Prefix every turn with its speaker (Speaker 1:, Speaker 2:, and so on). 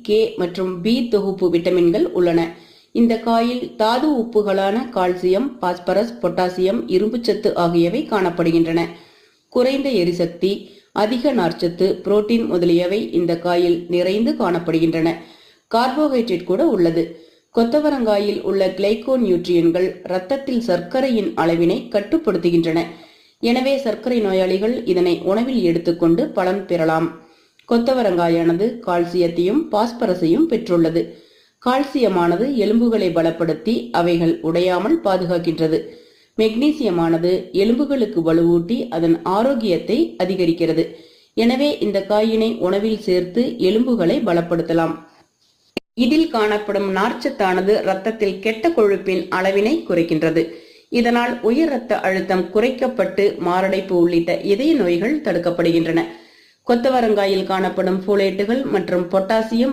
Speaker 1: K மற்றும் B தொகுப்பு விட்டமின்கள் உள்ளன. இந்த காயில் தாது உப்புகளான கால்சியம், பாஸ்பரஸ், பொட்டாசியம், இரும்புச்சத்து ஆகியவை காணப்படுகின்றன. குறைந்த எரிசக்தி, அதிக நார்ச்சத்து, புரோட்டீன் முதலியவை இந்த காயில் நிறைந்து காணப்படுகின்றன. கார்போஹைட்ரேட் கூட உள்ளது. கொத்தவரங்காயில் உள்ள கிளைகோ நியூட்ரியன்கள் இரத்தத்தில் சர்க்கரையின் அளவினை கட்டுப்படுத்துகின்றன. எனவே சர்க்கரை நோயாளிகள் இதனை உணவில் எடுத்துக்கொண்டு பலன் பெறலாம். கொத்தவரங்காயானது கால்சியத்தையும் பாஸ்பரஸையும் பெற்றுள்ளது. கால்சியமானது எலும்புகளை பலப்படுத்தி அவைகள் உடையாமல் பாதுகாக்கின்றது. மெக்னீசியமானது எலும்புகளுக்கு வலுவூட்டி அதன் ஆரோக்கியத்தை அதிகரிக்கிறது. எனவே இந்த காயினை உணவில் சேர்த்து எலும்புகளை பலப்படுத்தலாம். இதில் காணப்படும் நார்ச்சத்தானது இரத்தத்தில் கெட்ட கொழுப்பின் அளவினை குறைக்கின்றது. இதனால் உயர் இரத்த அழுத்தம் குறைக்கப்பட்டு மாரடைப்பு உள்ளிட்ட இதய நோய்கள் தடுக்கப்படுகின்றன. கொத்தவரங்காயில் காணப்படும் போலேட்டுகள் மற்றும் பொட்டாசியம்